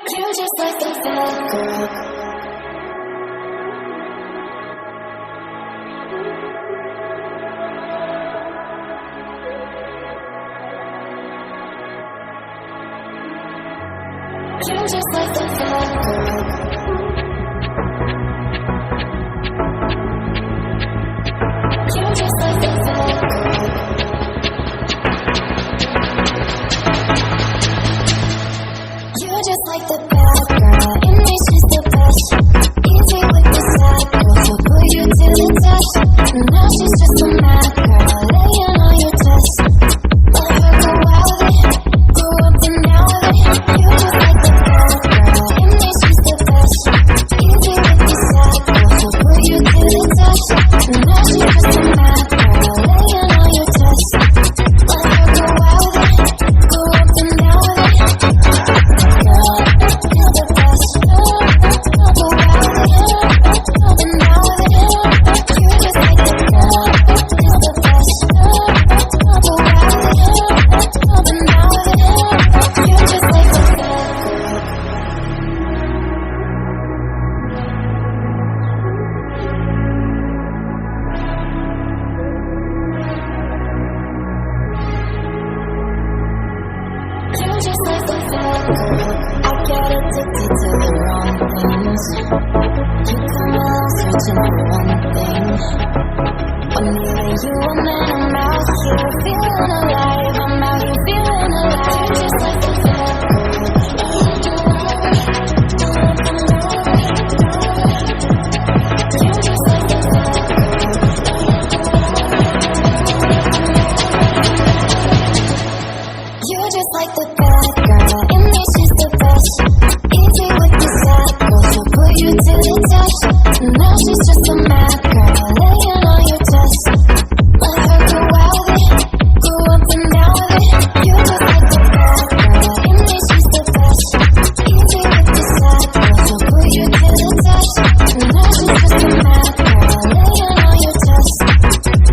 You just like the bad girl. You just like the bad girl. You just like the bad girl. You just like the bad girl. It makes you the best. Easy with the sad girl. She'll put you to the test. Now she's just a mad girl, laying on your chest. Let her go out with it. Go up and down with it. You just like the bad girl. It makes you the best. Easy with the sad girl. She'll put you to the test. Now she's just a mad girl, laying on your chest. Let her go out with it. Go up and down with it. You're the best. Go out with it. Up and down with it. You just like the girl. You're the best. Go out with it. Up and down with it. You just like the bad girl. You just like the bad girl. I get addicted to the wrong things. You come along searching for one thing. When me and you are man, I'm out here feeling alive. I'm out here feeling alive. You just like the bad girl. You just like the bad girl. You just like the bad girl. It makes you the best. Easy with the sad girl. She'll put you to the test. Now she's just a mad girl, laying on your chest. Let her go out with it. Go up and down with it. You just like the bad girl. It makes you the best. Easy with the sad girl. She'll put you to the test. Now she's just a mad girl, laying on your chest.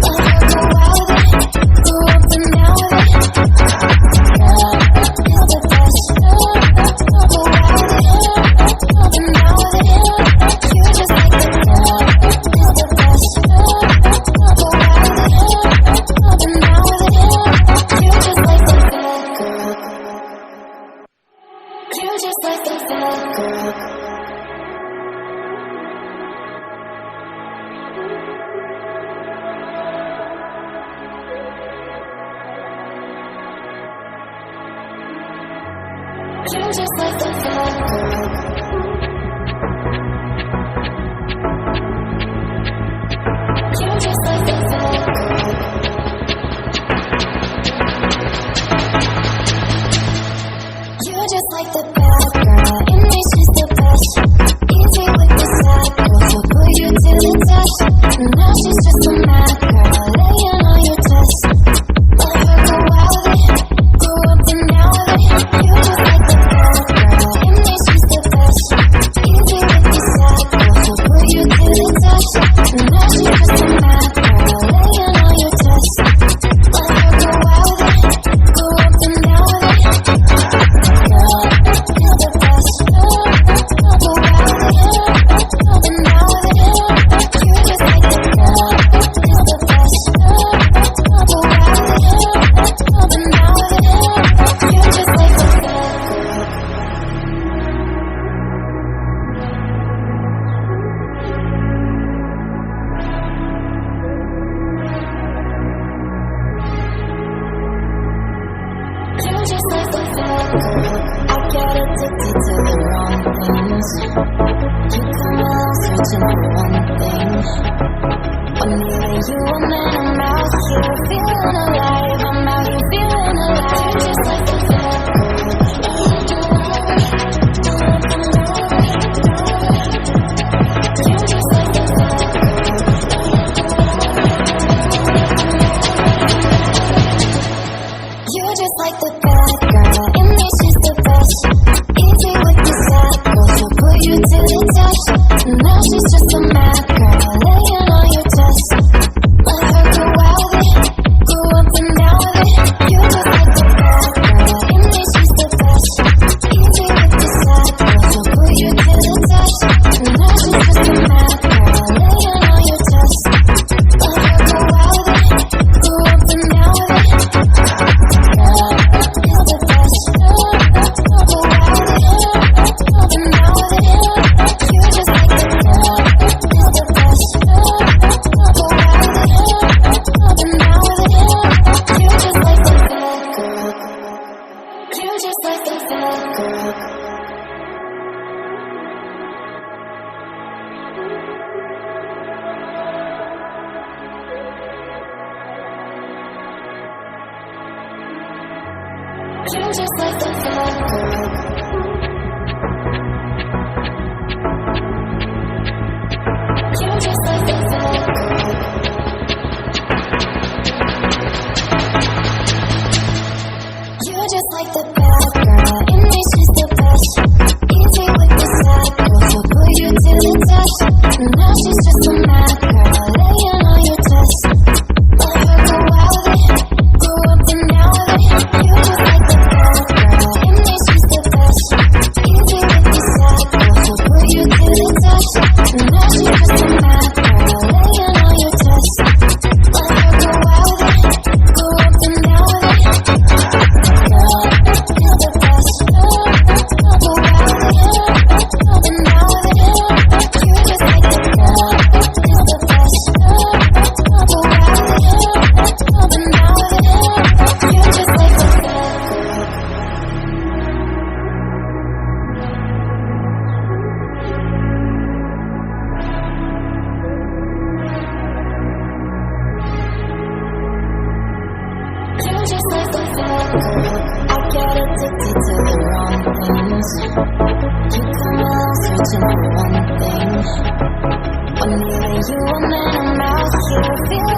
Let her go out with it. Go up and down with it. You're the best. Go out with it. Up and down with it. You just like the girl. You're the best. Go out with it. Up and down with it. You just like the bad girl. You just like the bad girl. You just like the bad girl. You just like the bad girl. You just like the bad girl. It makes you the best. Easy with the sad girl. She'll put you to the test. Now she's just a mad girl, laying on your chest. Let her go out with it. Go up and down with it. You just like the bad girl. It makes you the best. Easy with the sad girl. She'll put you to the test. Now she's just a mad girl, laying on your chest. Let her go out with it. Go up and down with it. You're the best. Go out with it. Up and down with it. You just like the girl. You're the best. Go out with it. Up and down with it. You just like the bad girl. You just like the bad girl. I get addicted to the wrong things. You come along searching for one thing. When me and you are man, I'm out here feeling alive. I'm out here feeling alive. You just like the bad girl. You just like the bad girl. You just like the bad girl. It makes you the best. Easy with the sad girl. She'll put you to the test. Now she's just a mad girl, laying on your chest. Let You come along searching for one thing. When me and you and then I'm out here feeling